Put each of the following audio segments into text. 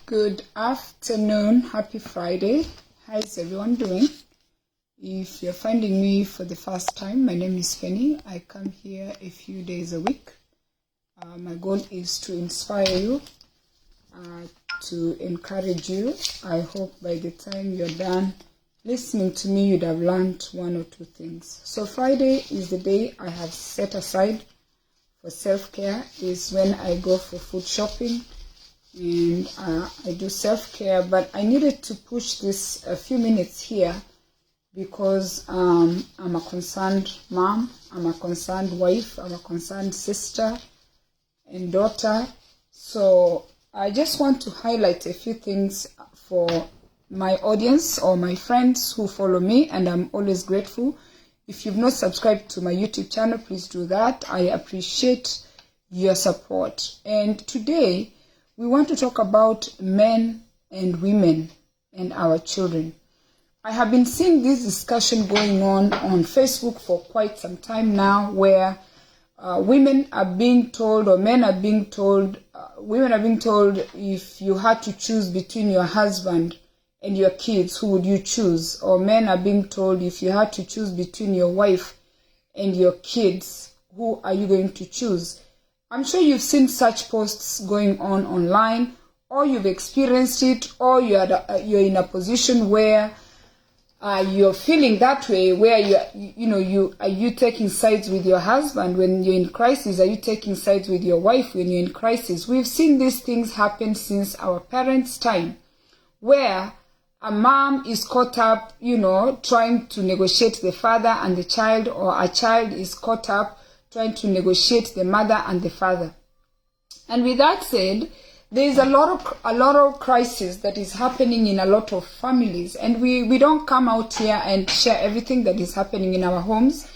Good afternoon, happy Friday. How is everyone doing? If you're finding me for the first time, my name is Fanny. I come here a few days a week. My goal is to inspire you, to encourage you. I hope by the time you're done listening to me, you'd have learned one or two things. So Friday is the day I have set aside for self-care. Is when I go for food shopping and I do self-care, but I needed to push this a few minutes here because I'm a concerned mom, I'm a concerned wife, I'm a concerned sister and daughter. So I just want to highlight a few things for my audience or my friends who follow me, and I'm always grateful. If you've not subscribed to my YouTube channel, please do that. I appreciate your support. And today we want to talk about men and women and our children. I have been seeing this discussion going on Facebook for quite some time now, where women are being told, or men are being told, women are being told, if you had to choose between your husband and your kids, who would you choose? Or men are being told, if you had to choose between your wife and your kids, who are you going to choose? I'm sure you've seen such posts going on online, or you've experienced it, or you're in a position where you're feeling that way, where are you taking sides with your husband when you're in crisis? Are you taking sides with your wife when you're in crisis? We've seen these things happen since our parents' time, where a mom is caught up, trying to negotiate the father and the child, or a child is caught up trying to negotiate the mother and the father. And with that said, there is a lot of crisis that is happening in a lot of families, and we don't come out here and share everything that is happening in our homes.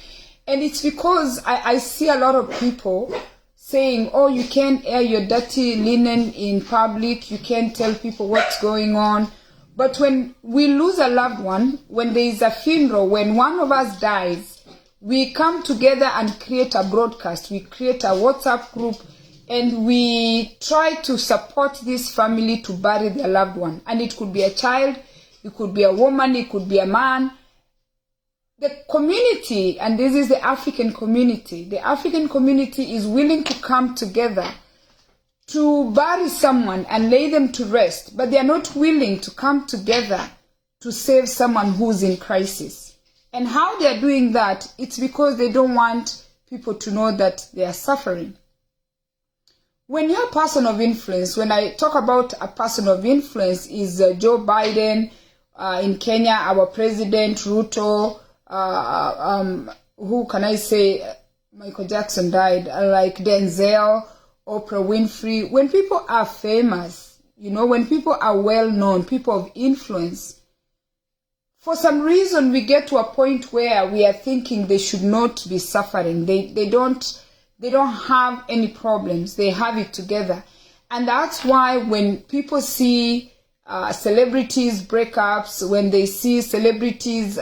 And it's because I see a lot of people saying, oh, you can't air your dirty linen in public, you can't tell people what's going on. But when we lose a loved one, when there is a funeral, when one of us dies, we come together and create a broadcast. We create a WhatsApp group, and we try to support this family to bury their loved one. And it could be a child, it could be a woman, it could be a man. The community, and this is the African community, the African community is willing to come together to bury someone and lay them to rest, but they are not willing to come together to save someone who's in crisis. And how they are doing that, it's because they don't want people to know that they are suffering. When you're a person of influence, when I talk about a person of influence, is Joe Biden in Kenya, our president, Ruto, who can I say, Michael Jackson died, like Denzel, Oprah Winfrey. When people are famous, when people are well known, people of influence, for some reason we get to a point where we are thinking they should not be suffering. They don't have any problems. They have it together. And that's why when people see celebrities breakups, when they see celebrities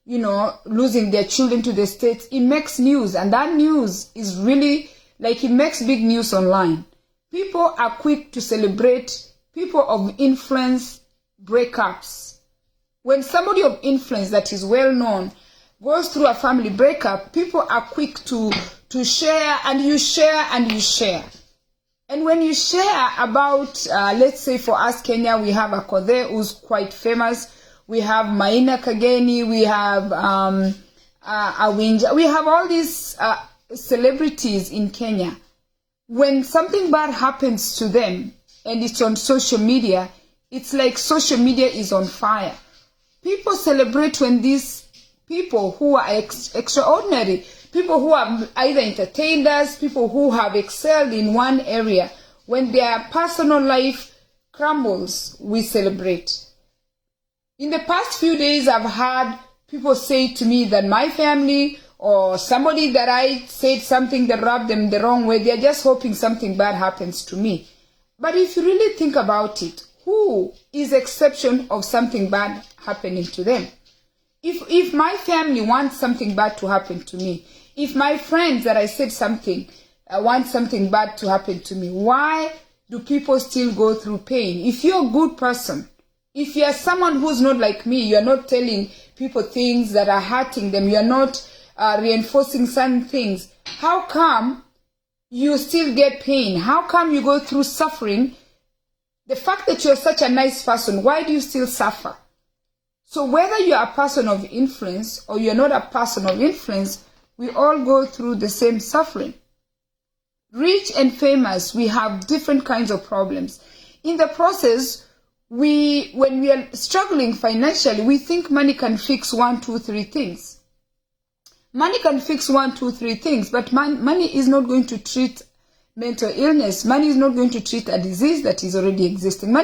losing their children to the states, it makes news. And that news is really it makes big news online. People are quick to celebrate people of influence breakups. When somebody of influence that is well known goes through a family breakup, people are quick to share, and you share and you share. And when you share about, let's say for us Kenya, we have Akothee, who's quite famous. We have Maina Kageni, we have Awinja. We have all these celebrities in Kenya. When something bad happens to them and it's on social media, it's like social media is on fire. People celebrate when these people who are extraordinary, people who have either entertained us, people who have excelled in one area, when their personal life crumbles, we celebrate. In the past few days, I've had people say to me that my family or somebody that I said something that rubbed them the wrong way, they're just hoping something bad happens to me. But if you really think about it, who is exception of something bad happening to them? If my family wants something bad to happen to me, if my friends that I said something want something bad to happen to me, why do people still go through pain? If you're a good person, if you're someone who's not like me, you're not telling people things that are hurting them, you're not reinforcing some things, how come you still get pain? How come you go through suffering? The fact that you're such a nice person, why do you still suffer? So whether you're a person of influence or you're not a person of influence, we all go through the same suffering. Rich and famous, we have different kinds of problems. In the process, when we are struggling financially, we think money can fix 1, 2, 3 things. Money can fix 1, 2, 3 things, but money is not going to treat mental illness. Money is not going to treat a disease that is already existing.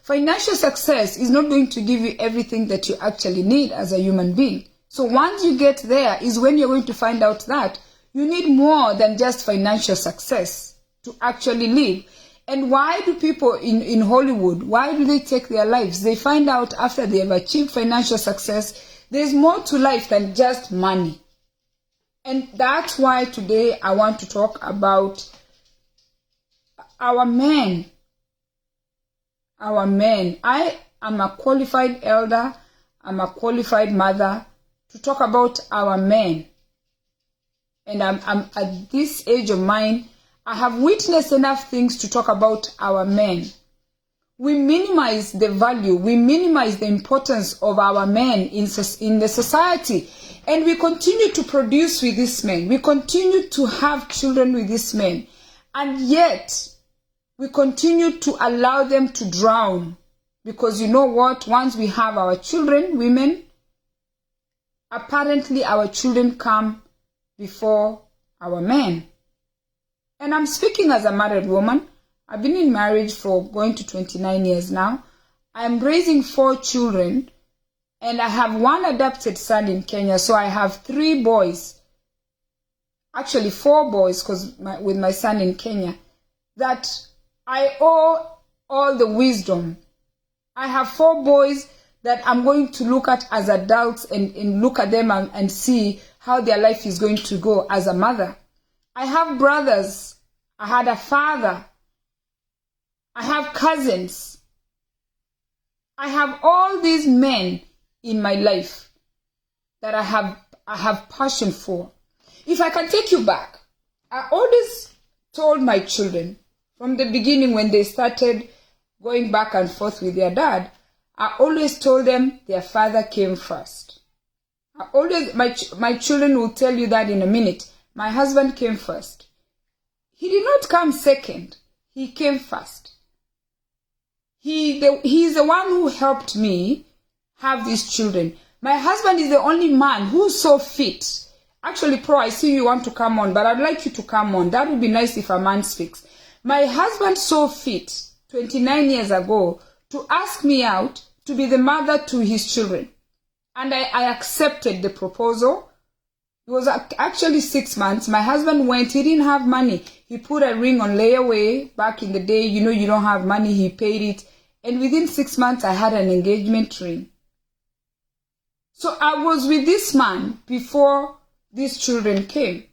Financial success is not going to give you everything that you actually need as a human being. So once you get there is when you're going to find out that you need more than just financial success to actually live. And why do people in Hollywood, why do they take their lives? They find out after they have achieved financial success, there's more to life than just money. And that's why today I want to talk about our men. Our men. I am a qualified elder. I'm a qualified mother to talk about our men. And I'm at this age of mine, I have witnessed enough things to talk about our men. We minimize the value, we minimize the importance of our men in the society. And we continue to produce with these men. We continue to have children with these men. And yet, we continue to allow them to drown. Because you know what? Once we have our children, women, apparently our children come before our men. And I'm speaking as a married woman. I've been in marriage for going to 29 years now. I'm raising 4 children. And I have 1 adopted son in Kenya. So I have 3 boys. Actually 4 boys with my son in Kenya. That I owe all the wisdom. I have 4 boys that I'm going to look at as adults and look at them and see how their life is going to go as a mother. I have brothers. I had a father. I have cousins. I have all these men in my life that I have passion for. If I can take you back, I always told my children from the beginning when they started going back and forth with their dad, I always told them their father came first. My children will tell you that in a minute. My husband came first. He did not come second. He came first. He's the one who helped me have these children. My husband is the only man who's so fit. Actually, Pro, I see you want to come on, but I'd like you to come on. That would be nice if a man speaks. My husband so fit 29 years ago to ask me out to be the mother to his children. And I accepted the proposal. It was actually 6 months. My husband went. He didn't have money. He put a ring on layaway. Back in the day, you know, you don't have money. He paid it. And within 6 months, I had an engagement ring. So I was with this man before these children came.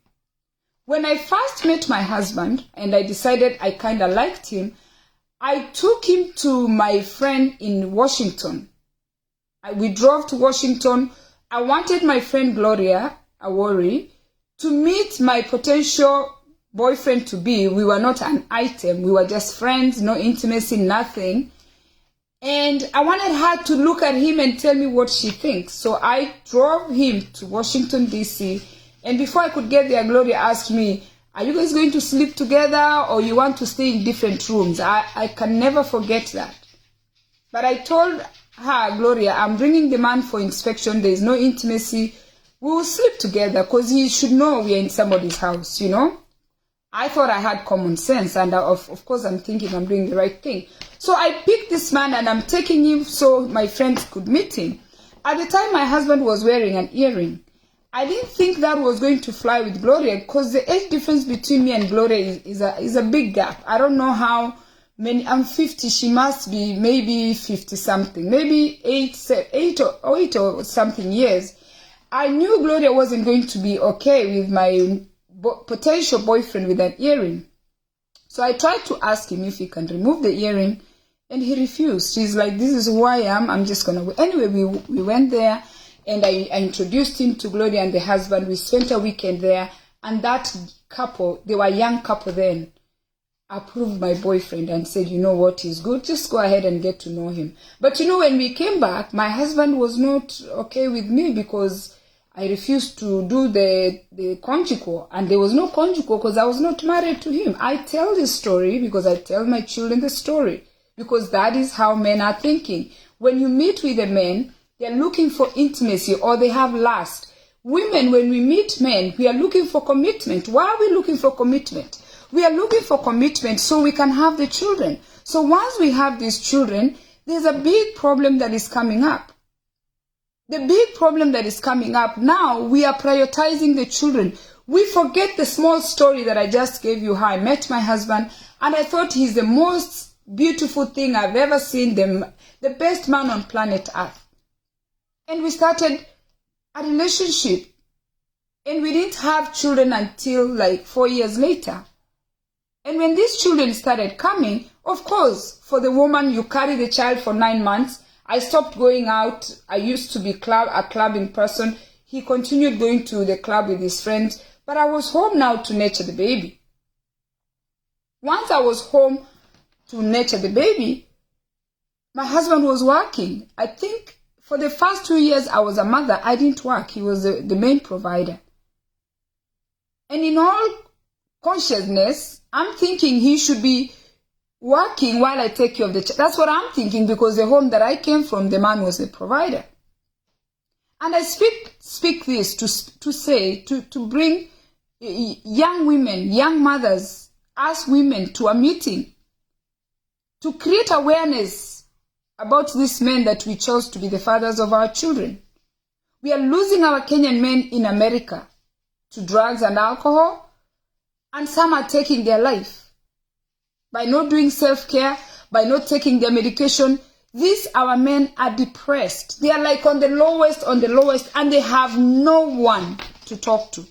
When I first met my husband and I decided I kind of liked him, I took him to my friend in Washington. We drove to Washington. I wanted my friend Gloria Awori to meet my potential boyfriend-to-be. We were not an item. We were just friends, no intimacy, nothing. And I wanted her to look at him and tell me what she thinks. So I drove him to Washington, D.C. And before I could get there, Gloria asked me, are you guys going to sleep together or you want to stay in different rooms? I can never forget that. But I told her, Gloria, I'm bringing the man for inspection. There is no intimacy. We will sleep together because he should know we are in somebody's house, you know. I thought I had common sense, and of course I'm thinking I'm doing the right thing. So I picked this man and I'm taking him so my friends could meet him. At the time, my husband was wearing an earring. I didn't think that was going to fly with Gloria because the age difference between me and Gloria is a big gap. I don't know how many. I'm 50. She must be maybe 50 something, maybe 8 or something years. I knew Gloria wasn't going to be okay with my potential boyfriend with an earring. So I tried to ask him if he can remove the earring, and he refused. He's like, this is who I am, I'm just going to... Anyway, we went there, and I introduced him to Gloria and the husband. We spent a weekend there, and that couple, they were a young couple then, approved my boyfriend and said, you know what, he's good, just go ahead and get to know him. But you know, when we came back, my husband was not okay with me because I refused to do the conjugal, and there was no conjugal because I was not married to him. I tell this story because I tell my children the story, because that is how men are thinking. When you meet with a man, they're looking for intimacy or they have lust. Women, when we meet men, we are looking for commitment. Why are we looking for commitment? We are looking for commitment so we can have the children. So once we have these children, there's a big problem that is coming up. The big problem that is coming up now, we are prioritizing the children. We forget the small story that I just gave you, how I met my husband, and I thought he's the most beautiful thing I've ever seen, the best man on planet Earth. And we started a relationship, and we didn't have children until like 4 years later. And when these children started coming, of course, for the woman, you carry the child for 9 months. I stopped going out. I used to be a clubbing person. He continued going to the club with his friends, but I was home now to nurture the baby. Once I was home to nurture the baby, my husband was working. I think for the first 2 years I was a mother, I didn't work. He was the main provider. And in all consciousness, I'm thinking he should be working while I take care of the child. That's what I'm thinking, because the home that I came from, the man was the provider. And I speak this to bring young women, young mothers, us women to a meeting, to create awareness about these men that we chose to be the fathers of our children. We are losing our Kenyan men in America to drugs and alcohol, and some are taking their life by not doing self-care, by not taking their medication. These our men are depressed. They are like on the lowest, and they have no one to talk to.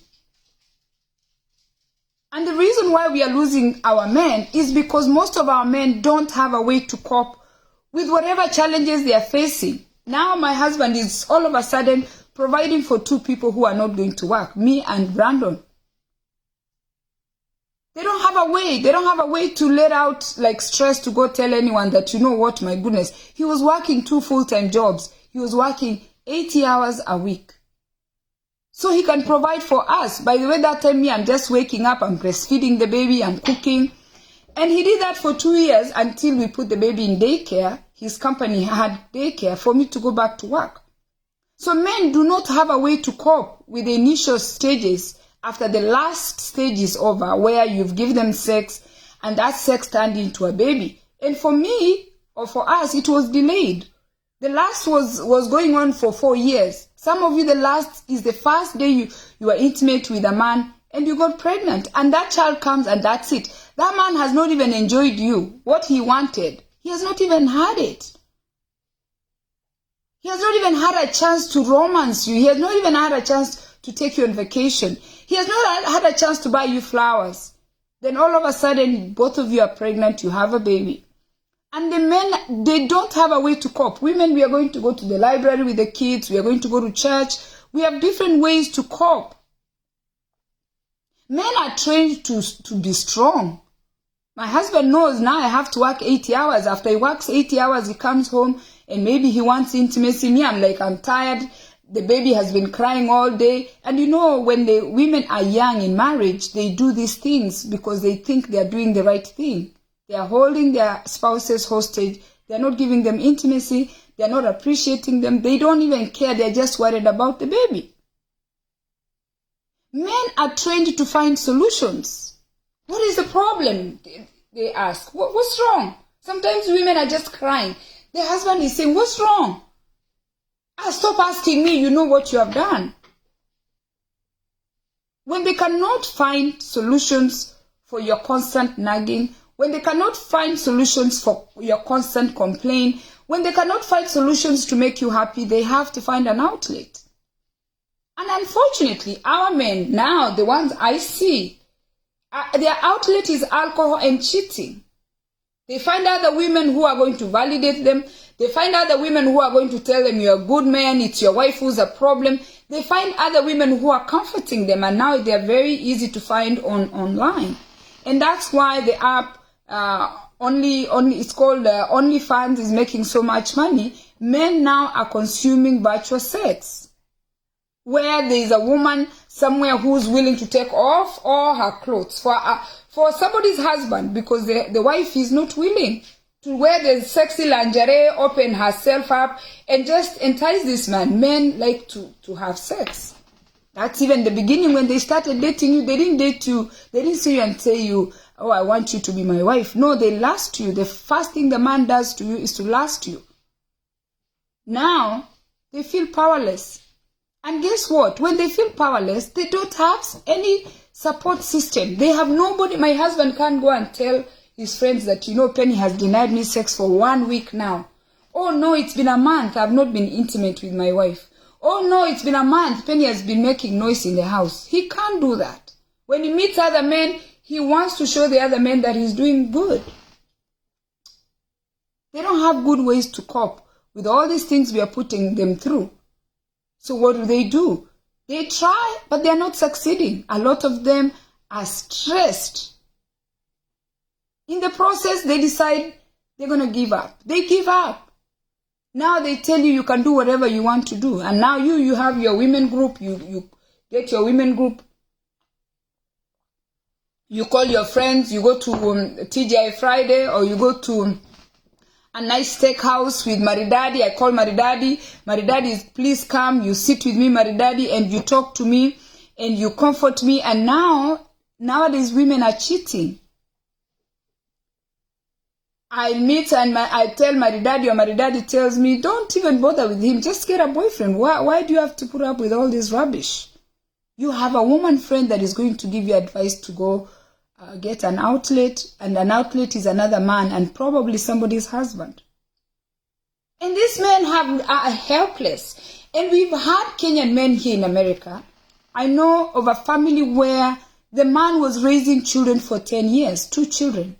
And the reason why we are losing our men is because most of our men don't have a way to cope with whatever challenges they are facing. Now my husband is all of a sudden providing for 2 people who are not going to work, me and Brandon. They don't have a way. They don't have a way to let out like stress to go tell anyone that, you know what, my goodness, he was working 2 full-time jobs. He was working 80 hours a week. So he can provide for us. By the way, that time me, I'm just waking up, I'm breastfeeding the baby, I'm cooking. And he did that for 2 years until we put the baby in daycare. His company had daycare for me to go back to work. So men do not have a way to cope with the initial stages after the last stage is over, where you've given them sex and that sex turned into a baby. And for me, or for us, it was delayed. The last was going on for 4 years. Some of you, the last is the first day you are intimate with a man and you got pregnant, and that child comes and that's it. That man has not even enjoyed you. What he wanted, he has not even had it. He has not even had a chance to romance you. He has not even had a chance to take you on vacation. He has not had a chance to buy you flowers. Then all of a sudden, both of you are pregnant, you have a baby. And the men, they don't have a way to cope. Women, we are going to go to the library with the kids. We are going to go to church. We have different ways to cope. Men are trained to be strong. My husband knows now I have to work 80 hours. After he works 80 hours, he comes home and maybe he wants intimacy. Me, I'm tired. The baby has been crying all day. And you know, when the women are young in marriage, they do these things because they think they are doing the right thing. They are holding their spouses hostage. They are not giving them intimacy. They are not appreciating them. They don't even care. They are just worried about the baby. Men are trained to find solutions. What is the problem? They ask. What's wrong? Sometimes women are just crying. The husband is saying, what's wrong? Stop asking me, you know what you have done. When they cannot find solutions for your constant nagging, when they cannot find solutions for your constant complaint, when they cannot find solutions to make you happy, they have to find an outlet. And unfortunately, our men now, the ones I see Their outlet is alcohol and cheating. They find other women who are going to validate them. They find other women who are going to tell them you're a good man, it's your wife who's a problem. They find other women who are comforting them, and now they're very easy to find online. And that's why the app it's called OnlyFans is making so much money. Men now are consuming virtual sex, where there is a woman somewhere who's willing to take off all her clothes for somebody's husband, because the wife is not willing to wear the sexy lingerie, open herself up, and just entice this man. Men like to have sex. That's even the beginning. When they started dating you, they didn't date you. They didn't see you and say you, oh, I want you to be my wife. No, they lust you. The first thing the man does to you is to lust you. Now, they feel powerless. And guess what? When they feel powerless, they don't have any support system. They have nobody. My husband can't go and tell his friends that, Penny has denied me sex for 1 week now. Oh, no, it's been a month. I've not been intimate with my wife. Oh, no, it's been a month. Penny has been making noise in the house. He can't do that. When he meets other men, he wants to show the other men that he's doing good. They don't have good ways to cope with all these things we are putting them through. So what do? They try, but they're not succeeding. A lot of them are stressed. In the process, they decide they're going to give up. They give up. Now they tell you can do whatever you want to do. And now you have your women group. You get your women group. You call your friends. You go to TGI Friday, or you go to a nice steakhouse with Maridadi. I call Maridadi. Maridadi is, please come. You sit with me, Maridadi, and you talk to me, and you comfort me. And nowadays women are cheating. I meet and I tell Maridadi, or Maridadi tells me, don't even bother with him. Just get a boyfriend. Why do you have to put up with all this rubbish? You have a woman friend that is going to give you advice to go get an outlet, and an outlet is another man, and probably somebody's husband. And these men are helpless. And we've had Kenyan men here in America. I know of a family where the man was raising children for 10 years, 2 children.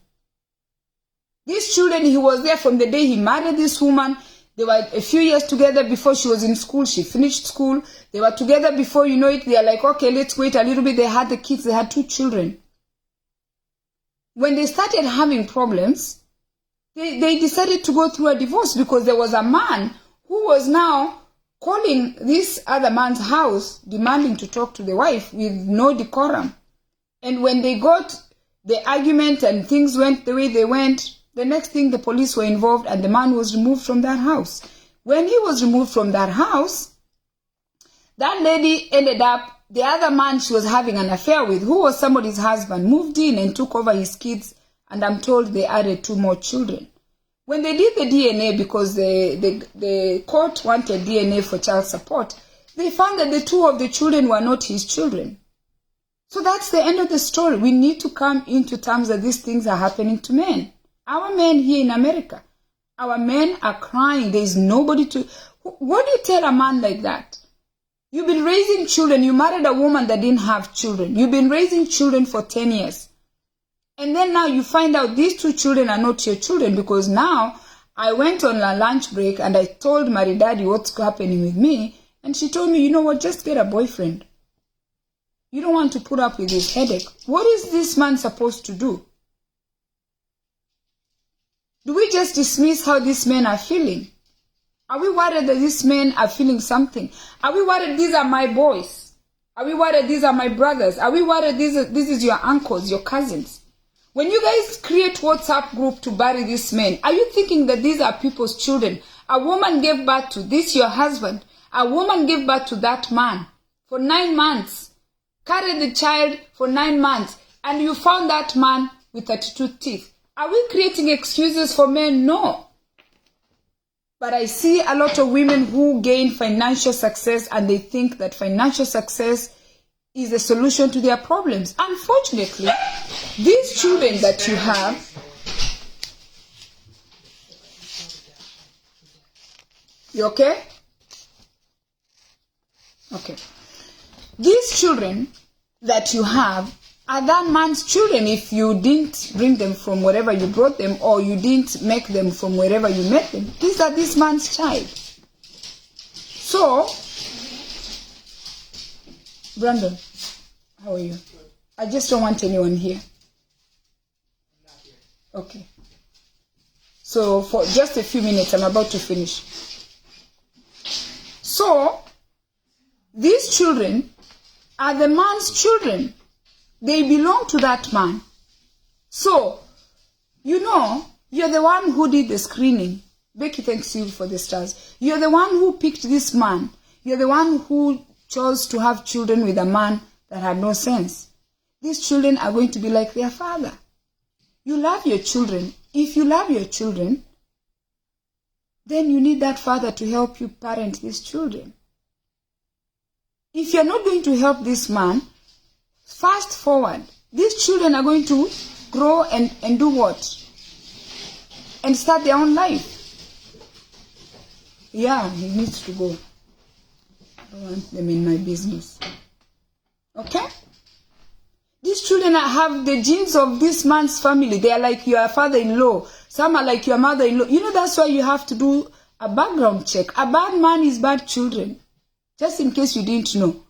These children, he was there from the day he married this woman. They were a few years together before she was in school. She finished school. They were together before you know it. They are like, okay, let's wait a little bit. They had the kids. They had 2 children. When they started having problems, they decided to go through a divorce, because there was a man who was now calling this other man's house, demanding to talk to the wife with no decorum. And when they got the argument and things went the way they went, the next thing the police were involved, and the man was removed from that house. When he was removed from that house, that lady ended up, the other man she was having an affair with, who was somebody's husband, moved in and took over his kids, and I'm told they added 2 more children. When they did the DNA, because the court wanted DNA for child support, they found that the 2 of the children were not his children. So that's the end of the story. We need to come into terms that these things are happening to men. Our men here in America, our men are crying. There is nobody to... What do you tell a man like that? You've been raising children. You married a woman that didn't have children. You've been raising children for 10 years. And then now you find out these 2 children are not your children, because now I went on a lunch break and I told Maridadi what's happening with me. And she told me, you know what, just get a boyfriend. You don't want to put up with this headache. What is this man supposed to do? Do we just dismiss how these men are feeling? Are we worried that these men are feeling something? Are we worried these are my boys? Are we worried these are my brothers? Are we worried this is your uncles, your cousins? When you guys create WhatsApp group to bury these men, are you thinking that these are people's children? A woman gave birth to this, your husband. A woman gave birth to that man for 9 months. Carried the child for 9 months. And you found that man with 32 teeth. Are we creating excuses for men? No. But I see a lot of women who gain financial success, and they think that financial success is a solution to their problems. Unfortunately, these children that you have, you okay? Okay. These children that you have, are that man's children if you didn't bring them from wherever you brought them, or you didn't make them from wherever you met them. These are this man's child. So, Brandon, how are you? I just don't want anyone here. Okay. So, for just a few minutes, I'm about to finish. So, these children are the man's children. They belong to that man. So, you know, you're the one who did the screening. Becky thanks you for the stars. You're the one who picked this man. You're the one who chose to have children with a man that had no sense. These children are going to be like their father. You love your children. If you love your children, then you need that father to help you parent these children. If you're not going to help this man, fast forward, these children are going to grow and do what? And start their own life. Yeah, he needs to go. I don't want them in my business. Okay? These children have the genes of this man's family. They are like your father-in-law. Some are like your mother-in-law. You know, that's why you have to do a background check. A bad man is bad children. Just in case you didn't know.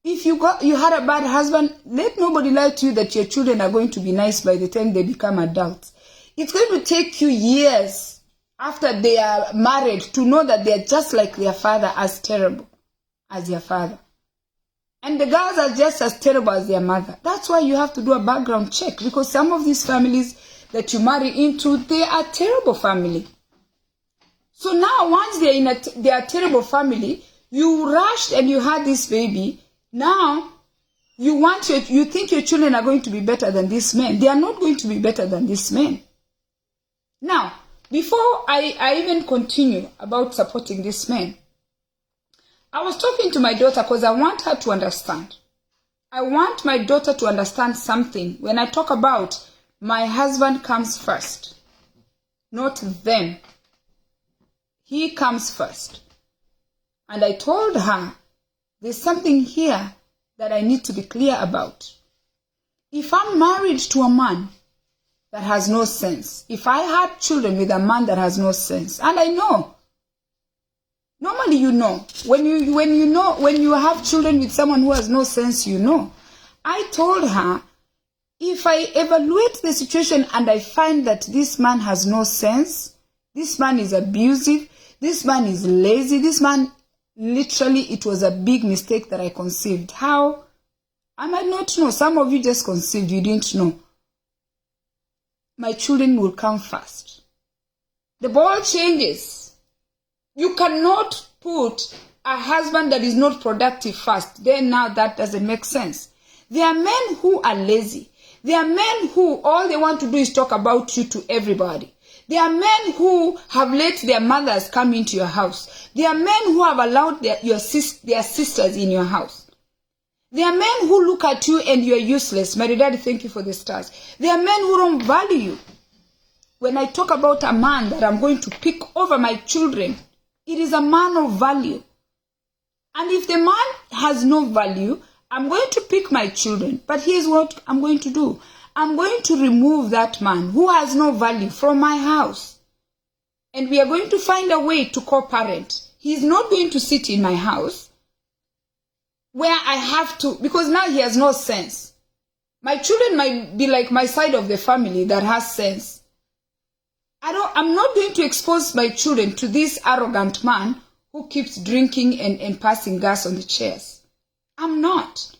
If you had a bad husband, let nobody lie to you that your children are going to be nice by the time they become adults. It's going to take you years after they are married to know that they are just like their father, as terrible as their father. And the girls are just as terrible as their mother. That's why you have to do a background check, because some of these families that you marry into, they are terrible family. So now once they are terrible family, you rushed and you had this baby. Now you think your children are going to be better than this man. They are not going to be better than this man. Now, before I even continue about supporting this man, I was talking to my daughter because I want her to understand. I want my daughter to understand something. When I talk about my husband comes first, not them. He comes first. And I told her, there's something here that I need to be clear about. If I'm married to a man that has no sense, if I had children with a man that has no sense, and I know, normally you know, when you have children with someone who has no sense, you know. I told her, if I evaluate the situation and I find that this man has no sense, this man is abusive, this man is lazy, this man, literally, it was a big mistake that I conceived. How? I might not know. Some of you just conceived, you didn't know. My children will come first. The ball changes. You cannot put a husband that is not productive first. Then now that doesn't make sense. There are men who are lazy. There are men who all they want to do is talk about you to everybody. There are men who have let their mothers come into your house. There are men who have allowed their sisters in your house. There are men who look at you and you are useless. My daddy, thank you for the stars. There are men who don't value you. When I talk about a man that I'm going to pick over my children, it is a man of value. And if the man has no value, I'm going to pick my children. But here's what I'm going to do. I'm going to remove that man who has no value from my house. And we are going to find a way to co-parent. He's not going to sit in my house where I have to, because now he has no sense. My children might be like my side of the family that has sense. I'm not going to expose my children to this arrogant man who keeps drinking and passing gas on the chairs. I'm not.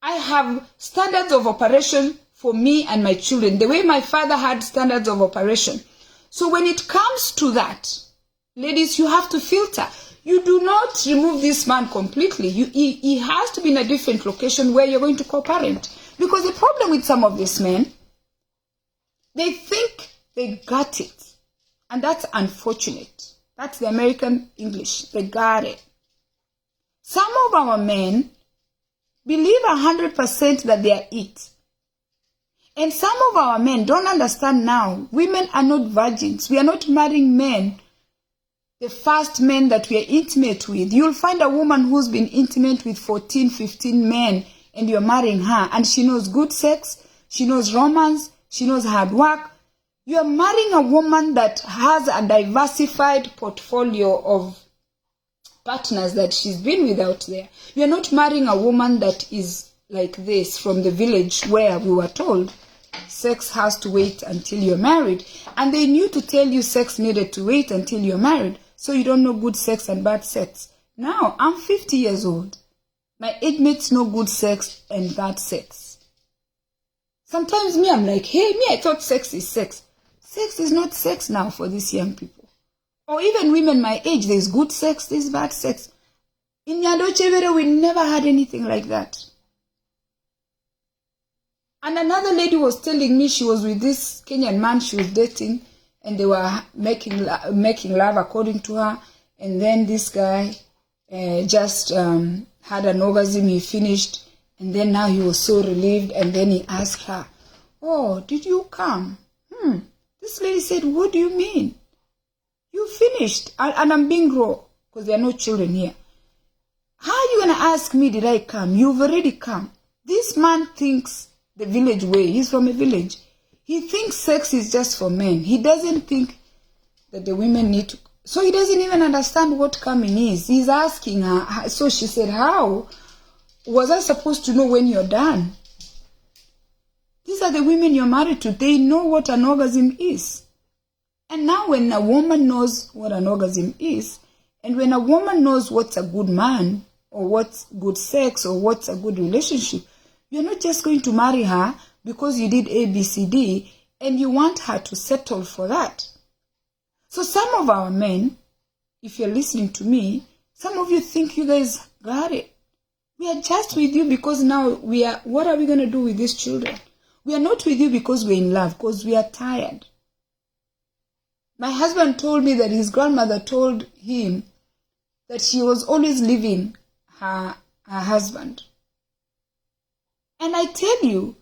I have standards of operation for me and my children, the way my father had standards of operation. So when it comes to that, ladies, you have to filter. You do not remove this man completely. He has to be in a different location where you're going to co-parent. Because the problem with some of these men, they think they got it. And that's unfortunate. That's the American English. They got it. Some of our men believe 100% that they are it. And some of our men don't understand now. Women are not virgins. We are not marrying men. The first men that we are intimate with. You'll find a woman who's been intimate with 14, 15 men and you're marrying her, and she knows good sex, she knows romance, she knows hard work. You're marrying a woman that has a diversified portfolio of partners that she's been with out there. You're not marrying a woman that is like this from the village where we were told sex has to wait until you're married. And they knew to tell you sex needed to wait until you're married, so you don't know good sex and bad sex. Now, I'm 50 years old. My age mates know good sex and bad sex. Sometimes I'm like, hey, I thought sex is sex. Sex is not sex now for these young people. Or even women my age, there's good sex, there's bad sex. In Nyandochevere, we never had anything like that. And another lady was telling me she was with this Kenyan man she was dating, and they were making love according to her. And then this guy just had an orgasm, he finished, and then now he was so relieved, and then he asked her, oh, did you come? This lady said, what do you mean? You finished, and I'm being raw, because there are no children here. How are you going to ask me, did I come? You've already come. This man thinks the village way. He's from a village. He thinks sex is just for men. He doesn't think that the women need to. So he doesn't even understand what coming is. He's asking her. So she said, how was I supposed to know when you're done? These are the women you're married to. They know what an orgasm is. And now when a woman knows what an orgasm is, and when a woman knows what's a good man, or what's good sex, or what's a good relationship, you're not just going to marry her because you did A, B, C, D, and you want her to settle for that. So some of our men, if you're listening to me, some of you think you guys got it. We are just with you because now what are we going to do with these children? We are not with you because we're in love, because we are tired. My husband told me that his grandmother told him that she was always leaving her husband. And I tell you,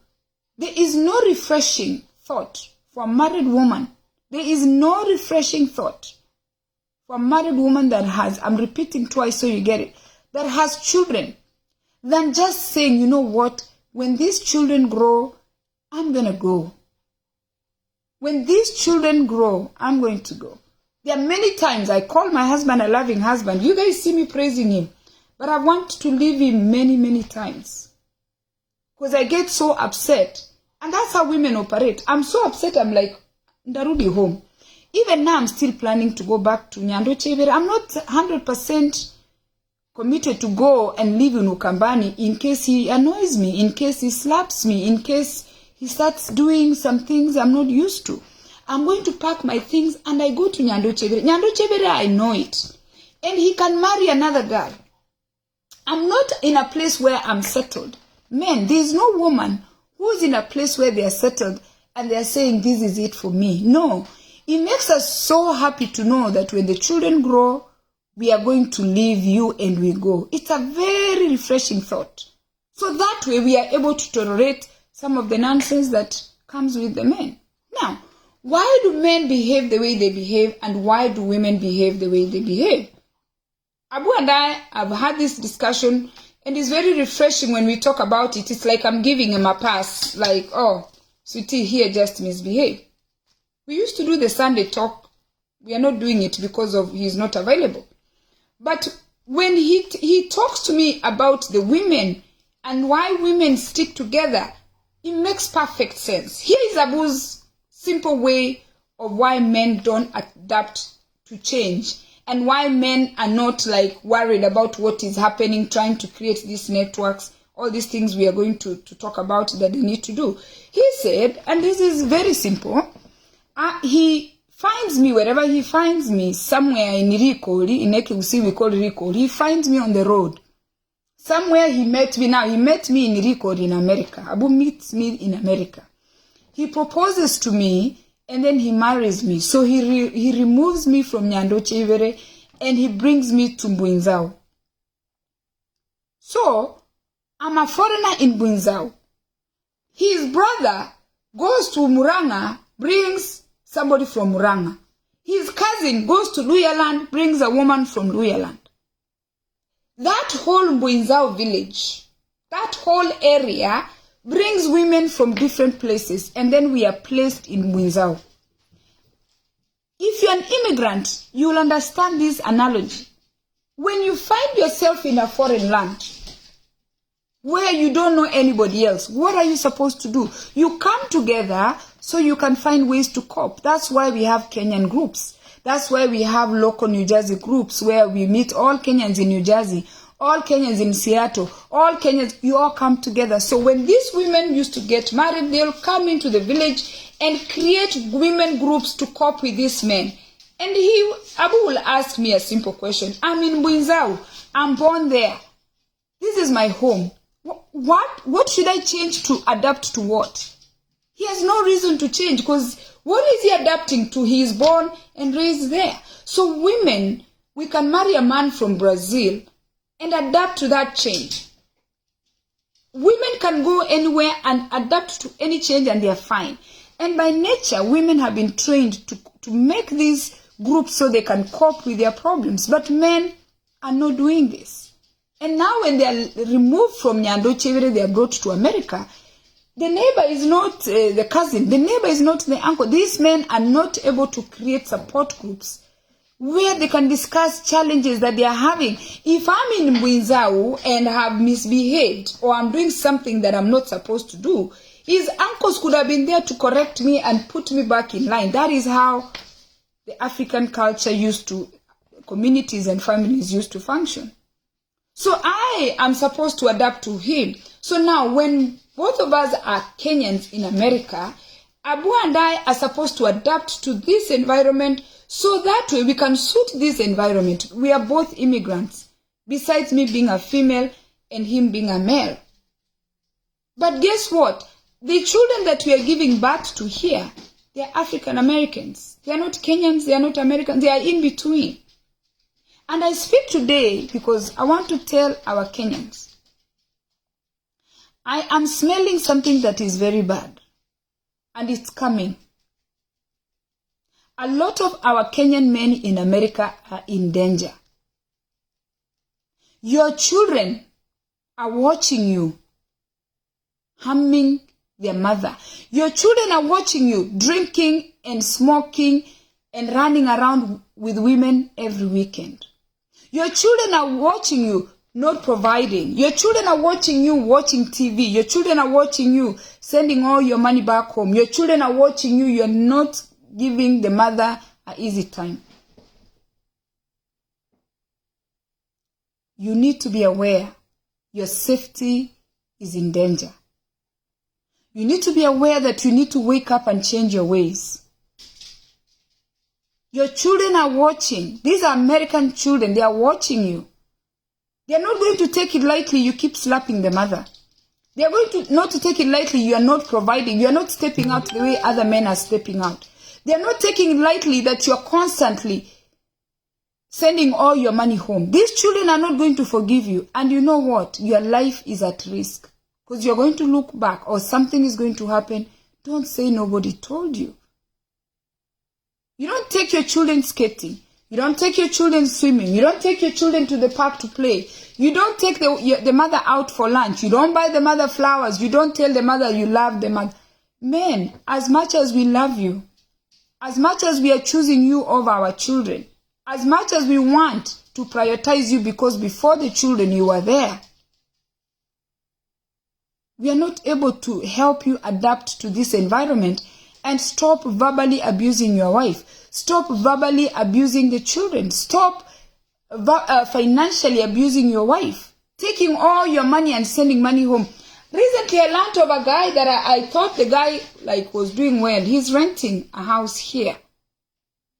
there is no refreshing thought for a married woman. There is no refreshing thought for a married woman that has, I'm repeating twice so you get it, that has children, than just saying, you know what, when these children grow, I'm going to go. When these children grow, I'm going to go. There are many times I call my husband a loving husband. You guys see me praising him. But I want to leave him many, many times. Because I get so upset. And that's how women operate. I'm so upset, I'm like, ndarudi home. Even now, I'm still planning to go back to Nyandochevere. I'm not 100% committed to go and live in Ukambani in case he annoys me, in case he slaps me, in case he starts doing some things I'm not used to. I'm going to pack my things and I go to Nyandochevere. Nyandochevere, I know it. And he can marry another guy. I'm not in a place where I'm settled. Men, there's no woman who's in a place where they are settled and they are saying, this is it for me. No. It makes us so happy to know that when the children grow, we are going to leave you and we go. It's a very refreshing thought. So that way we are able to tolerate some of the nonsense that comes with the men. Now, why do men behave the way they behave and why do women behave the way they behave? Abu and I have had this discussion and it's very refreshing when we talk about it. It's like I'm giving him a pass, like, oh, sweetie, here, just misbehave. We used to do the Sunday talk. We are not doing it because of he's not available. But when he talks to me about the women and why women stick together, it makes perfect sense. Here is Abu's simple way of why men don't adapt to change and why men are not like worried about what is happening, trying to create these networks, all these things we are going to talk about that they need to do. He said, and this is very simple, he finds me wherever he finds me, somewhere in Rikoli, in Ekeusi we call Rikoli, he finds me on the road. Somewhere he met me now, he met me in Rikoli in America. Abu meets me in America. He proposes to me and then he marries me. So he removes me from Nyandochevere and he brings me to Mbuinzao. So, I'm a foreigner in Mbuinzao. His brother goes to Muranga, brings somebody from Muranga. His cousin goes to Luyaland, brings a woman from Luyaland. That whole Mbuinzao village That whole area brings women from different places, and then we are placed in Mwinzau. If you're an immigrant, you'll understand this analogy. When you find yourself in a foreign land where you don't know anybody else, what are you supposed to do? You come together so you can find ways to cope. That's why we have Kenyan groups. That's why we have local New Jersey groups where we meet all Kenyans in New Jersey, all Kenyans in Seattle, all Kenyans, you all come together. So when these women used to get married, they'll come into the village and create women groups to cope with these men. And Abu will ask me a simple question. I'm in Mwinzau. I'm born there. This is my home. What should I change to adapt to what? He has no reason to change, because what is he adapting to? He is born and raised there. So women, we can marry a man from Brazil and adapt to that change. Women can go anywhere and adapt to any change, and they are fine. And by nature, women have been trained to make these groups so they can cope with their problems. But men are not doing this. And now when they are removed from Nyando Chevere, they are brought to America, the neighbor is not the cousin. The neighbor is not the uncle. These men are not able to create support groups where they can discuss challenges that they are having. If I'm in Mwinzau and have misbehaved, or I'm doing something that I'm not supposed to do, his uncles could have been there to correct me and put me back in line. That is how the African culture communities and families used to function. So I am supposed to adapt to him. So now when both of us are Kenyans in America, Abu and I are supposed to adapt to this environment so that way we can suit this environment. We are both immigrants, besides me being a female and him being a male. But guess what? The children that we are giving birth to here, they are African Americans. They are not Kenyans, they are not Americans, they are in between. And I speak today because I want to tell our Kenyans, I am smelling something that is very bad, and it's coming. A lot of our Kenyan men in America are in danger. Your children are watching you harming their mother. Your children are watching you drinking and smoking and running around with women every weekend. Your children are watching you not providing. Your children are watching you watching TV. Your children are watching you sending all your money back home. Your children are watching you. You're not giving the mother an easy time. You need to be aware your safety is in danger. You need to be aware that you need to wake up and change your ways. Your children are watching. These are American children. They are watching you. They are not going to take it lightly. You keep slapping the mother. They are going to not to take it lightly. You are not providing. You are not stepping out the way other men are stepping out. They are not taking it lightly that you are constantly sending all your money home. These children are not going to forgive you. And you know what? Your life is at risk. Because you're going to look back or something is going to happen. Don't say nobody told you. You don't take your children skating. You don't take your children swimming. You don't take your children to the park to play. You don't take the mother out for lunch. You don't buy the mother flowers. You don't tell the mother you love the mother. Men, as much as we love you, as much as we are choosing you over our children, as much as we want to prioritize you because before the children you were there, we are not able to help you adapt to this environment and stop verbally abusing your wife. Stop verbally abusing the children. Stop financially abusing your wife. Taking all your money and sending money home. Recently, I learned of a guy that I thought the guy was doing well. He's renting a house here.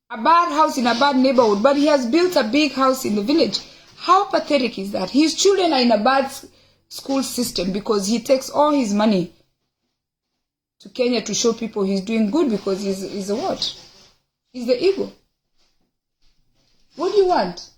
A bad house in a bad neighborhood, but he has built a big house in the village. How pathetic is that? His children are in a bad school system because he takes all his money to Kenya to show people he's doing good because he's a what? He's the ego. What do you want?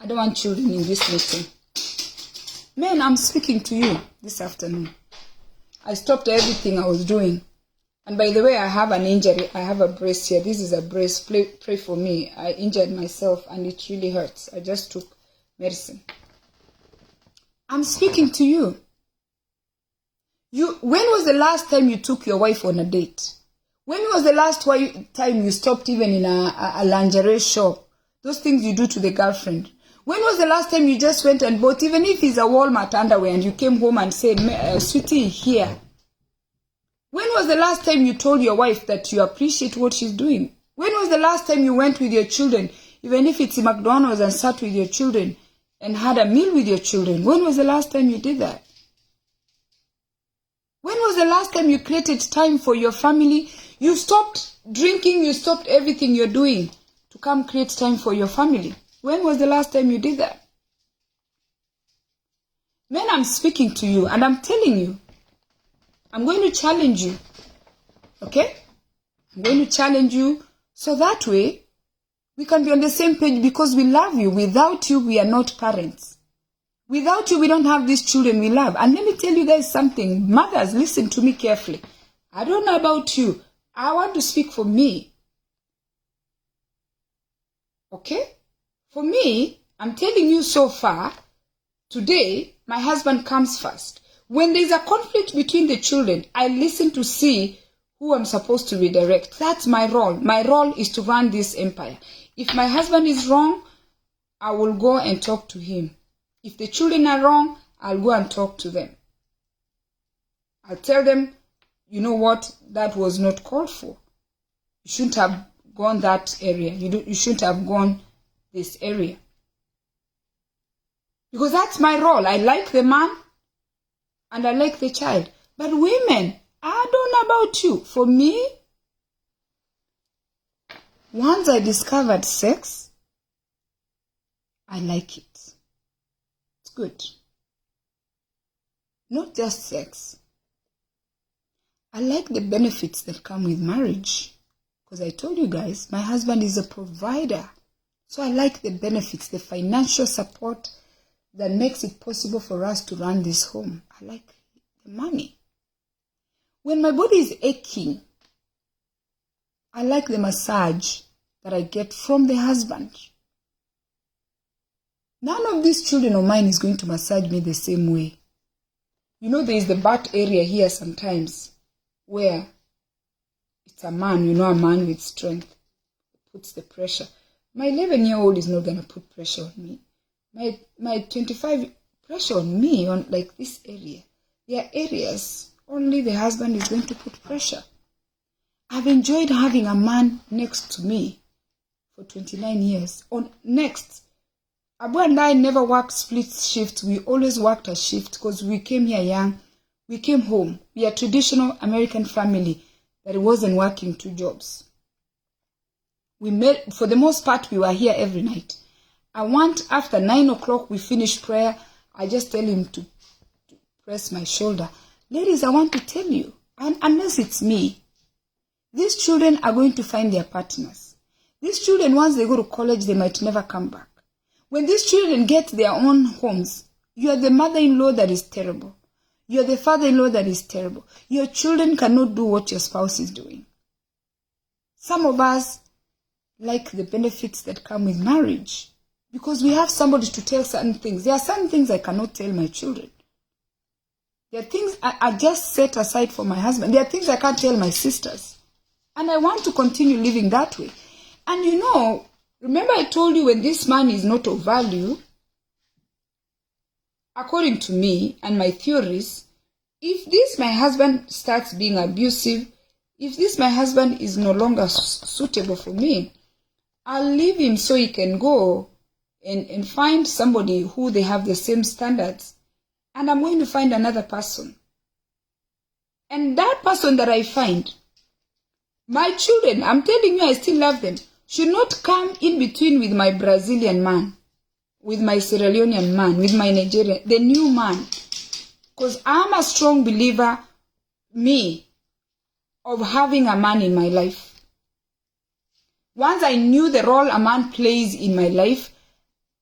I don't want children in this meeting. Man, I'm speaking to you this afternoon. I stopped everything I was doing. And by the way, I have an injury. I have a brace here. This is a brace. Pray for me. I injured myself and it really hurts. I just took medicine. I'm speaking to you. When was the last time you took your wife on a date? When was the last time you stopped even in a lingerie shop? Those things you do to the girlfriend. When was the last time you just went and bought, even if it's a Walmart underwear, and you came home and said, sweetie, here. When was the last time you told your wife that you appreciate what she's doing? When was the last time you went with your children, even if it's McDonald's, and sat with your children and had a meal with your children? When was the last time you did that? When was the last time you created time for your family? You stopped drinking, you stopped everything you're doing to come create time for your family. When was the last time you did that? Men, I'm speaking to you and I'm telling you, I'm going to challenge you. Okay? I'm going to challenge you so that way we can be on the same page, because we love you. Without you, we are not parents. Without you, we don't have these children we love. And let me tell you guys something. Mothers, listen to me carefully. I don't know about you. I want to speak for me. Okay? For me, I'm telling you so far, today, my husband comes first. When there's a conflict between the children, I listen to see who I'm supposed to redirect. That's my role. My role is to run this empire. If my husband is wrong, I will go and talk to him. If the children are wrong, I'll go and talk to them. I'll tell them, you know what, that was not called for. You shouldn't have gone that area. You shouldn't have gone this area. Because that's my role. I like the man and I like the child. But women, I don't know about you. For me, once I discovered sex, I like it. It's good. Not just sex. I like the benefits that come with marriage. Because I told you guys, my husband is a provider. So I like the benefits, the financial support that makes it possible for us to run this home. I like the money. When my body is aching, I like the massage that I get from the husband. None of these children of mine is going to massage me the same way. You know, there is the butt area here sometimes where it's a man, a man with strength puts the pressure. My 11-year-old is not going to put pressure on me. My 25 pressure on me on like this area. There are areas only the husband is going to put pressure. I've enjoyed having a man next to me for 29 years. Abu and I never worked split shifts. We always worked a shift because we came here young. We came home. We are a traditional American family that wasn't working 2 jobs. We met, for the most part, we were here every night. I want, after 9 o'clock, we finish prayer. I just tell him to press my shoulder. Ladies, I want to tell you, and unless it's me, these children are going to find their partners. These children, once they go to college, they might never come back. When these children get their own homes, you are the mother-in-law that is terrible. You are the father-in-law that is terrible. Your children cannot do what your spouse is doing. Some of us like the benefits that come with marriage because we have somebody to tell certain things. There are certain things I cannot tell my children. There are things I just set aside for my husband. There are things I can't tell my sisters. And I want to continue living that way. And remember I told you, when this man is not of value, according to me and my theories, if this my husband starts being abusive, if this my husband is no longer suitable for me, I'll leave him so he can go and find somebody who they have the same standards. And I'm going to find another person. And that person that I find, my children, I'm telling you, I still love them, should not come in between with my Brazilian man, with my Sierra Leonean man, with my Nigerian, the new man. Because I'm a strong believer, of having a man in my life. Once I knew the role a man plays in my life,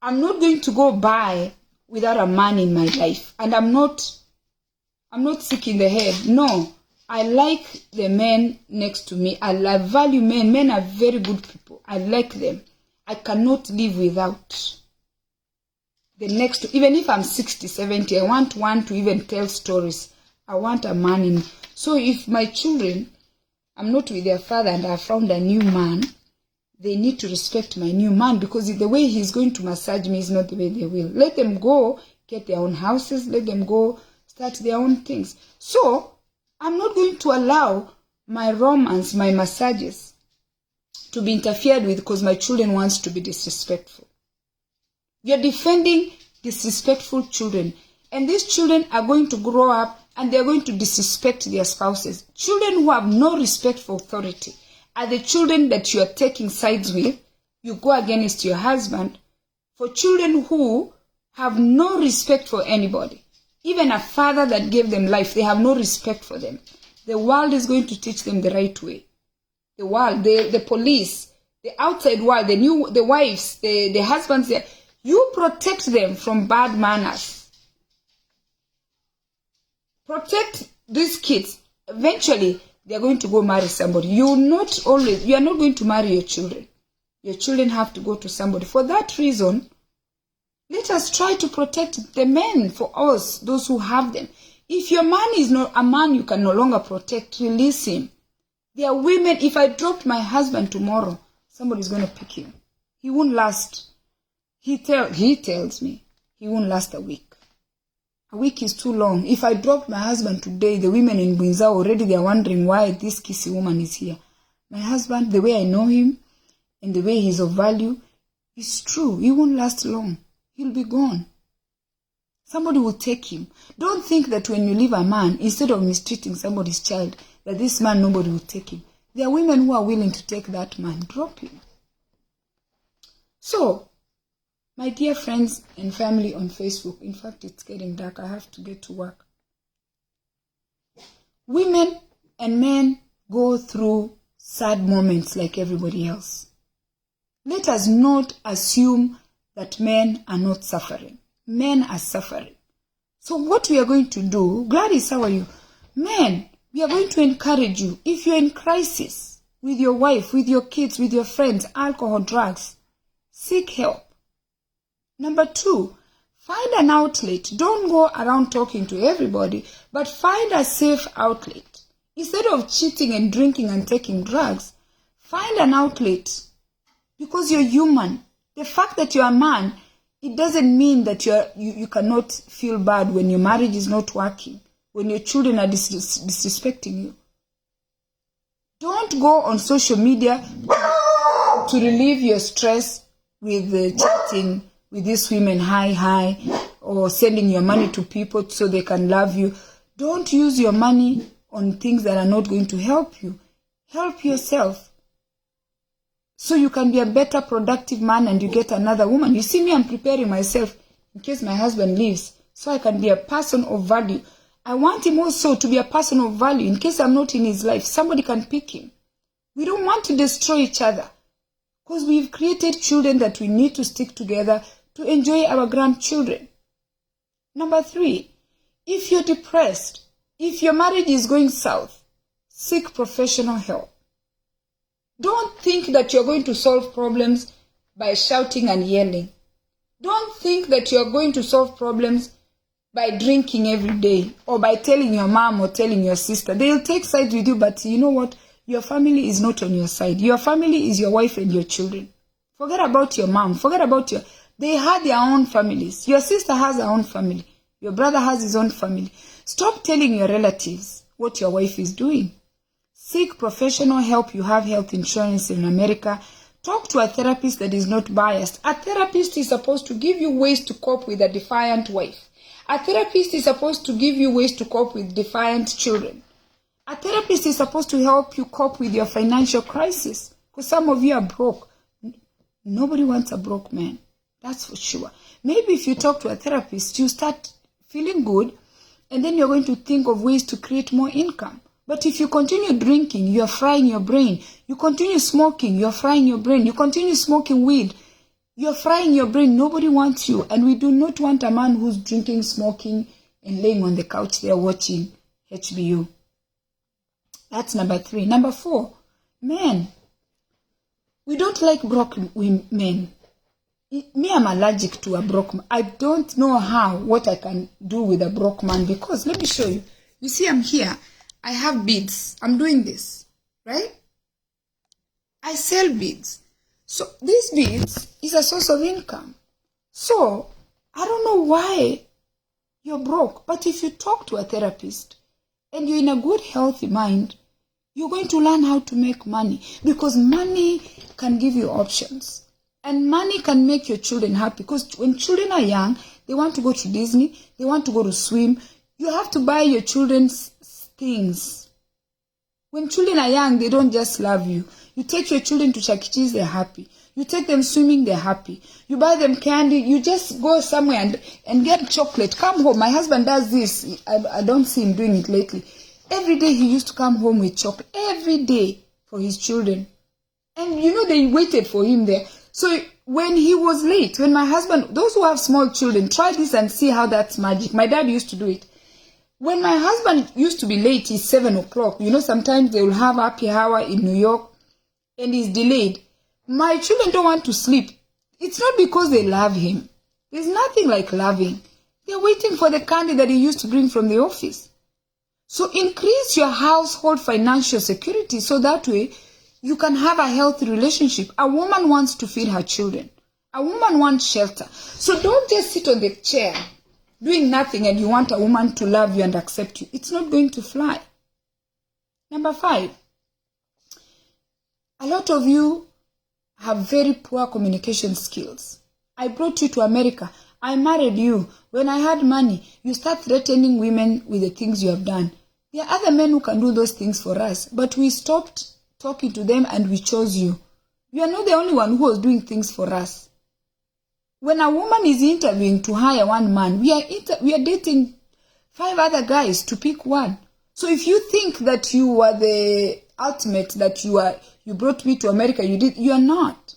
I'm not going to go by without a man in my life. And I'm not sick in the head. No. I like the men next to me. I value men. Men are very good people. I like them. I cannot live without the next. Even if I'm 60, 70, I want one to even tell stories. I want a man in. So if my children, I'm not with their father and I found a new man, they need to respect my new man, because the way he's going to massage me is not the way they will. Let them go, get their own houses. Let them go, start their own things. So I'm not going to allow my romance, my massages, to be interfered with because my children want to be disrespectful. You're defending disrespectful children. And these children are going to grow up and they're going to disrespect their spouses. Children who have no respect for authority are the children that you are taking sides with. You go against your husband. For children who have no respect for anybody, even a father that gave them life, they have no respect for them. The world is going to teach them the right way. The world, the police, the outside world, the wives, the husbands, you protect them from bad manners. Protect these kids. Eventually, they're going to go marry somebody. You are not going to marry your children. Your children have to go to somebody. For that reason, let us try to protect the men for us, those who have them. If your man is not a man you can no longer protect, release him. There are women, if I dropped my husband tomorrow, somebody's going to pick him. He won't last. He tells me he won't last a week. A week is too long. If I dropped my husband today, the women in Buinza already, they are wondering why this kissy woman is here. My husband, the way I know him and the way he's of value, is true. He won't last long. He'll be gone. Somebody will take him. Don't think that when you leave a man, instead of mistreating somebody's child, that this man, nobody will take him. There are women who are willing to take that man. Drop him. So, my dear friends and family on Facebook, in fact, it's getting dark. I have to get to work. Women and men go through sad moments like everybody else. Let us not assume that men are not suffering. Men are suffering. So what we are going to do, Gladys, how are you? Men, we are going to encourage you. If you're in crisis with your wife, with your kids, with your friends, alcohol, drugs, seek help. Number 2, find an outlet. Don't go around talking to everybody, but find a safe outlet. Instead of cheating and drinking and taking drugs, find an outlet, because you're human. The fact that you're a man, it doesn't mean that you cannot feel bad when your marriage is not working, when your children are disrespecting you. Don't go on social media to relieve your stress with chatting with these women, hi, or sending your money to people so they can love you. Don't use your money on things that are not going to help you. Help yourself so you can be a better productive man and you get another woman. You see me, I'm preparing myself in case my husband leaves, so I can be a person of value. I want him also to be a person of value. In case I'm not in his life, somebody can pick him. We don't want to destroy each other, because we've created children that we need to stick together to enjoy our grandchildren. Number 3, if you're depressed, if your marriage is going south, seek professional help. Don't think that you're going to solve problems by shouting and yelling. Don't think that you're going to solve problems by drinking every day or by telling your mom or telling your sister. They'll take sides with you, but you know what? Your family is not on your side. Your family is your wife and your children. Forget about your mom. Forget about they had their own families. Your sister has her own family. Your brother has his own family. Stop telling your relatives what your wife is doing. Seek professional help. You have health insurance in America. Talk to a therapist that is not biased. A therapist is supposed to give you ways to cope with a defiant wife. A therapist is supposed to give you ways to cope with defiant children. A therapist is supposed to help you cope with your financial crisis, because some of you are broke. Nobody wants a broke man. That's for sure. Maybe if you talk to a therapist, you start feeling good, and then you're going to think of ways to create more income. But if you continue drinking, you're frying your brain. You continue smoking, you're frying your brain. You continue smoking weed, you're frying your brain. Nobody wants you. And we do not want a man who's drinking, smoking, and laying on the couch there watching HBO. That's number 3. Number 4, men. We don't like broke men. Me, I'm allergic to a broke man. I don't know what I can do with a broke man, because let me show you. You see, I'm here. I have beads. I'm doing this, right? I sell beads. So these beads is a source of income. So I don't know why you're broke. But if you talk to a therapist and you're in a good, healthy mind, you're going to learn how to make money, because money can give you options. And money can make your children happy, because when children are young, they want to go to Disney, they want to go to swim. You have to buy your children things. When children are young, they don't just love you. You take your children to Chuck E. Cheese, they're happy. You take them swimming, they're happy. You buy them candy. You just go somewhere and get chocolate. Come home. My husband does this. I don't see him doing it lately. Every day he used to come home with chocolate. Every day for his children. And you know, they waited for him there. So when he was late, when my husband, those who have small children, try this and see how that's magic. My dad used to do it. When my husband used to be late, it's 7 o'clock. You know, sometimes they will have happy hour in New York and he's delayed. My children don't want to sleep. It's not because they love him. There's nothing like loving. They're waiting for the candy that he used to bring from the office. So increase your household financial security, so that way you can have a healthy relationship. A woman wants to feed her children. A woman wants shelter. So don't just sit on the chair doing nothing and you want a woman to love you and accept you. It's not going to fly. Number 5, a lot of you have very poor communication skills. I brought you to America. I married you. When I had money, you start threatening women with the things you have done. There are other men who can do those things for us, but we stopped talking to them and we chose you. You are not the only one who was doing things for us. When a woman is interviewing to hire one man, we are dating 5 other guys to pick one. So if you think that you are the ultimate, that you brought me to America, you are not.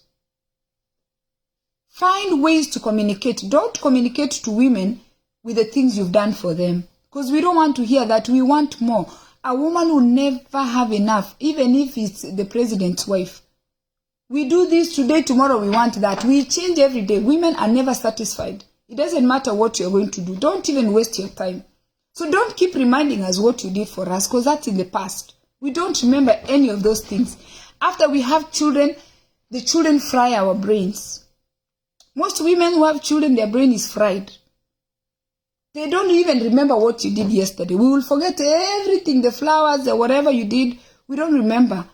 Find ways to communicate. Don't communicate to women with the things you've done for them, because we don't want to hear that. We want more. A woman will never have enough, even if it's the president's wife. We do this today, tomorrow we want that. We change every day. Women are never satisfied. It doesn't matter what you're going to do. Don't even waste your time. So don't keep reminding us what you did for us, because that's in the past. We don't remember any of those things. After we have children, the children fry our brains. Most women who have children, their brain is fried. They don't even remember what you did yesterday. We will forget everything, the flowers, the whatever you did. We don't remember.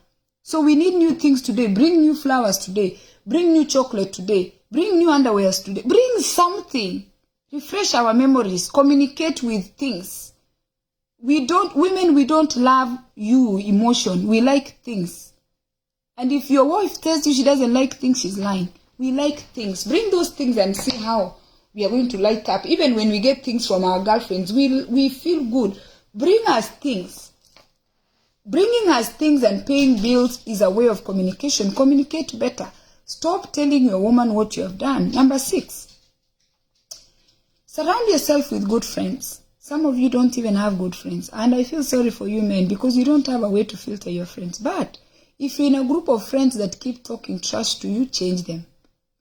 So we need new things today. Bring new flowers today. Bring new chocolate today. Bring new underwears today. Bring something. Refresh our memories. Communicate with things. Women, we don't love you emotion. We like things. And if your wife tells you she doesn't like things, she's lying. We like things. Bring those things and see how we are going to light up. Even when we get things from our girlfriends, we feel good. Bring us things. Bringing us things and paying bills is a way of communication. Communicate better. Stop telling your woman what you have done. Number 6, surround yourself with good friends. Some of you don't even have good friends. And I feel sorry for you men, because you don't have a way to filter your friends. But if you're in a group of friends that keep talking trash to you, change them.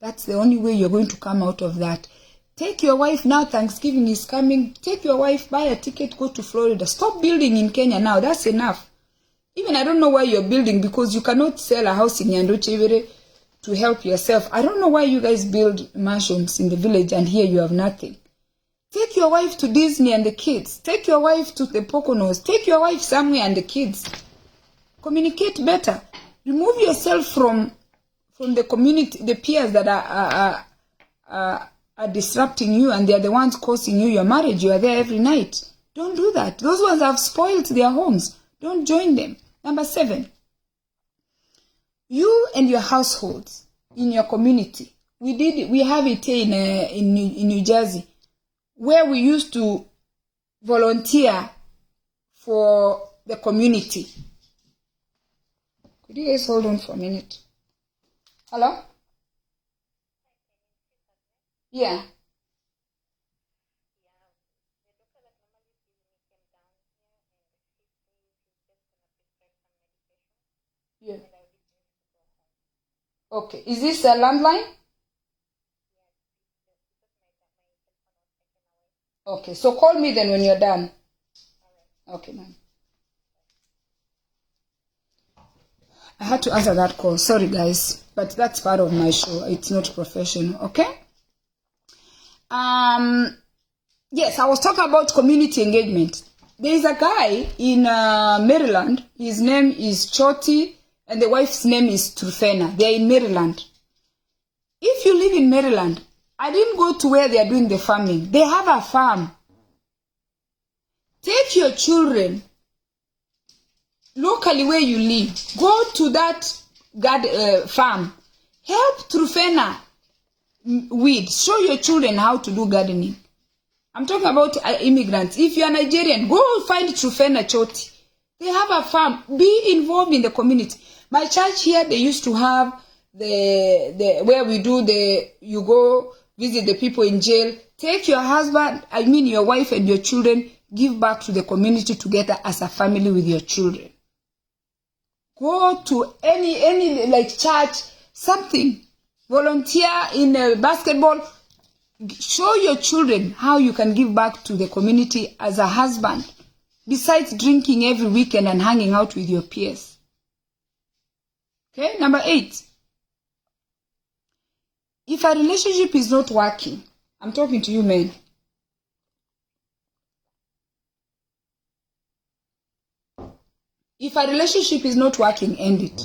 That's the only way you're going to come out of that. Take your wife now. Thanksgiving is coming. Take your wife, buy a ticket, go to Florida. Stop building in Kenya now. That's enough. Even I don't know why you're building, because you cannot sell a house in Nyandochevere to help yourself. I don't know why you guys build mansions in the village and here you have nothing. Take your wife to Disney and the kids. Take your wife to the Poconos. Take your wife somewhere and the kids. Communicate better. Remove yourself from the community, the peers that are disrupting you, and they are the ones causing you your marriage. You are there every night. Don't do that. Those ones have spoiled their homes. Don't join them. Number 7, you and your households in your community. We have it in New Jersey, where we used to volunteer for the community. Could you guys hold on for a minute? Hello? Yeah. Yeah. Okay. Is this a landline? Okay. So call me then when you're done. Okay, ma'am. I had to answer that call. Sorry, guys. But that's part of my show. It's not professional. Okay? Yes, I was talking about community engagement. There is a guy in Maryland. His name is Choti, and the wife's name is Trufena. They are in Maryland. If you live in Maryland, I didn't go to where they are doing the farming. They have a farm. Take your children locally where you live. Go to that farm. Help Trufena weed. Show your children how to do gardening. I'm talking about immigrants. If you're Nigerian, go find Trufena Choti. They have a farm. Be involved in the community. My church here, they used to have the where we do you go visit the people in jail. Take your husband, your wife and your children, give back to the community together as a family with your children. Go to any like church, something. Volunteer in basketball. Show your children how you can give back to the community as a husband, besides drinking every weekend and hanging out with your peers. Okay, number 8. If a relationship is not working, I'm talking to you men. If a relationship is not working, end it.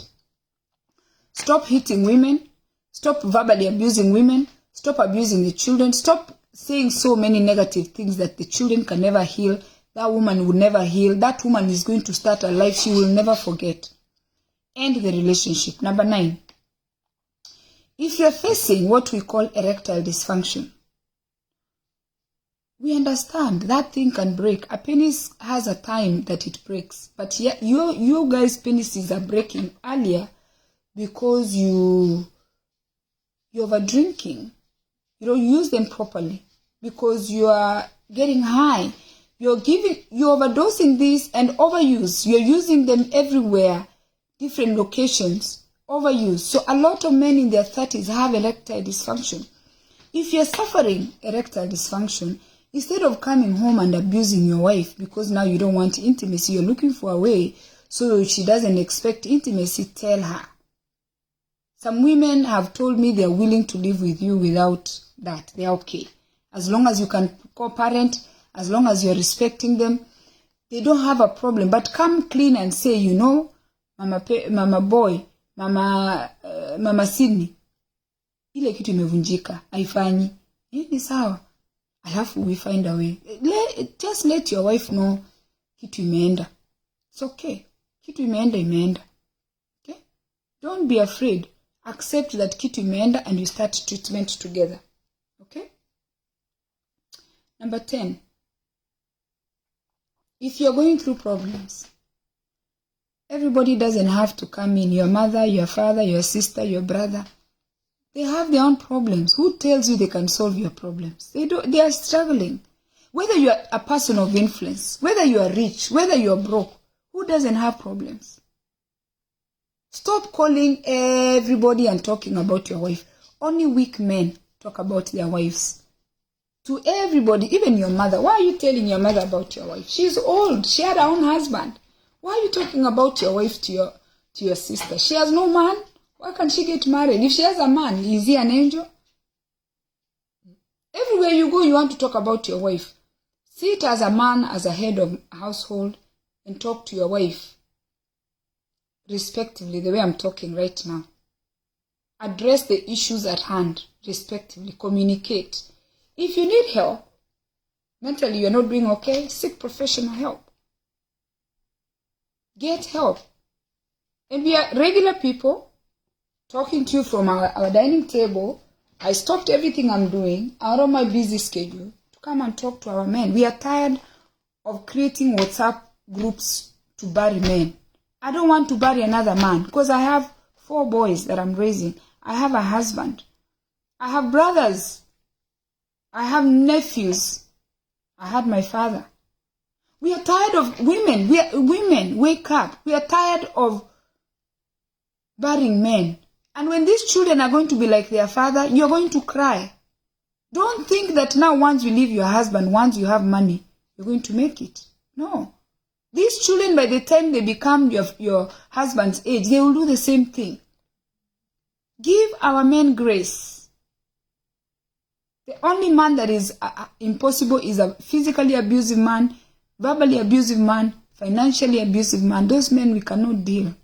Stop hitting women. Stop verbally abusing women. Stop abusing the children. Stop saying so many negative things that the children can never heal. That woman will never heal. That woman is going to start a life she will never forget. End the relationship. Number 9. If you're facing what we call erectile dysfunction, we understand that thing can break. A penis has a time that it breaks. But yeah, you guys' penises are breaking earlier because you're over drinking. You don't use them properly because you are getting high. You're overdosing these and overuse. You're using them everywhere, different locations, overuse. So a lot of men in their 30s have erectile dysfunction. If you're suffering erectile dysfunction, instead of coming home and abusing your wife because now you don't want intimacy, you're looking for a way so she doesn't expect intimacy, tell her. Some women have told me they're willing to live with you without that. They're okay. As long as you can co-parent, as long as you're respecting them, they don't have a problem. But come clean and say, Mama boy, Mama Sydney, ile kitu imevunjika, haifanyi. Ni sawa. Alafu we find a way. Just let your wife know kitu imeenda. It's okay. Kitu imeenda. Okay? Don't be afraid. Accept that kitu imeenda and you start treatment together. Okay? Number 10. If you're going through problems, everybody doesn't have to come in. Your mother, your father, your sister, your brother. They have their own problems. Who tells you they can solve your problems? They are struggling. Whether you are a person of influence, whether you are rich, whether you are broke, who doesn't have problems? Stop calling everybody and talking about your wife. Only weak men talk about their wives. To everybody, even your mother. Why are you telling your mother about your wife? She's old. She had her own husband. Why are you talking about your wife to your sister? She has no man. Why can't she get married? If she has a man, is he an angel? Everywhere you go, you want to talk about your wife. Sit as a man, as a head of household, and talk to your wife respectively, the way I'm talking right now. Address the issues at hand respectively. Communicate. If you need help, mentally you're not doing okay, seek professional help. Get help. And we are regular people. Talking to you from our dining table. I stopped everything I'm doing out of my busy schedule to come and talk to our men. We are tired of creating WhatsApp groups to bury men. I don't want to bury another man because I have 4 boys that I'm raising. I have a husband. I have brothers. I have nephews. I had my father. We are tired of women. Women, wake up. We are tired of barring men. And when these children are going to be like their father, you're going to cry. Don't think that now once you leave your husband, once you have money, you're going to make it. No. These children, by the time they become your husband's age, they will do the same thing. Give our men grace. The only man that is impossible is a physically abusive man, verbally abusive man, financially abusive man. Those men we cannot deal.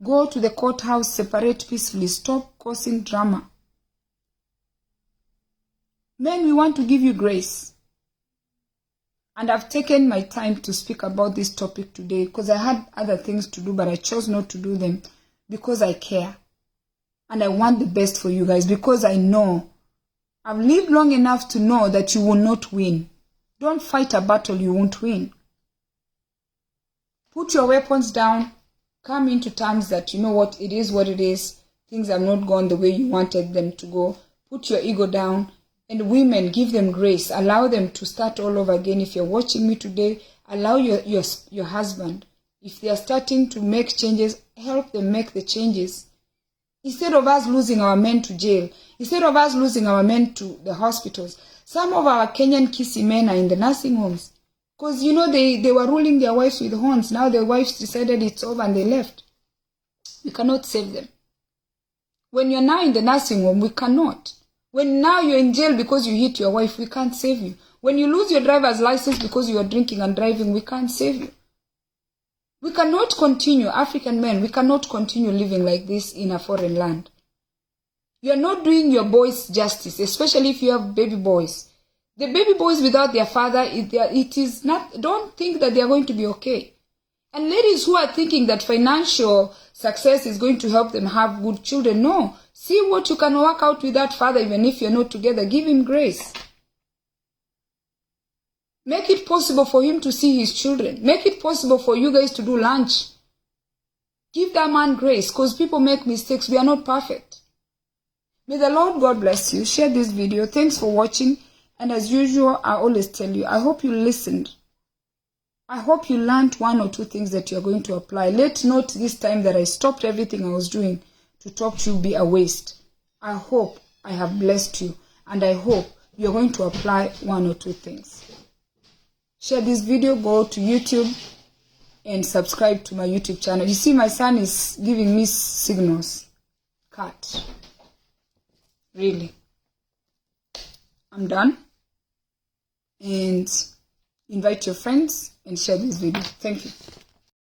Go to the courthouse, separate peacefully, stop causing drama. Men, we want to give you grace. And I've taken my time to speak about this topic today because I had other things to do, but I chose not to do them because I care. And I want the best for you guys because I know. I've lived long enough to know that you will not win. Don't fight a battle you won't win. Put your weapons down. Come into terms that, you know what, it is what it is. Things have not gone the way you wanted them to go. Put your ego down. And women, give them grace. Allow them to start all over again. If you're watching me today, allow your husband. If they are starting to make changes, help them make the changes. Instead of us losing our men to jail, instead of us losing our men to the hospitals, some of our Kenyan Kisi men are in the nursing homes. Because, you know, they were ruling their wives with horns. Now their wives decided it's over and they left. We cannot save them. When you're now in the nursing home, we cannot. When now you're in jail because you hit your wife, we can't save you. When you lose your driver's license because you are drinking and driving, we can't save you. We cannot continue, African men, we cannot continue living like this in a foreign land. You're not doing your boys justice, especially if you have baby boys. The baby boys without their father, it is not, don't think that they are going to be okay. And ladies who are thinking that financial success is going to help them have good children, no. See what you can work out with that father even if you're not together. Give him grace. Make it possible for him to see his children. Make it possible for you guys to do lunch. Give that man grace because people make mistakes. We are not perfect. May the Lord God bless you. Share this video. Thanks for watching. And as usual, I always tell you, I hope you listened. I hope you learned one or two things that you're going to apply. Let not this time that I stopped everything I was doing to talk to you be a waste. I hope I have blessed you. And I hope you're going to apply one or two things. Share this video, go to YouTube and subscribe to my YouTube channel. You see, my son is giving me signals. Cut. Really. I'm done. And invite your friends and share this video. Thank you.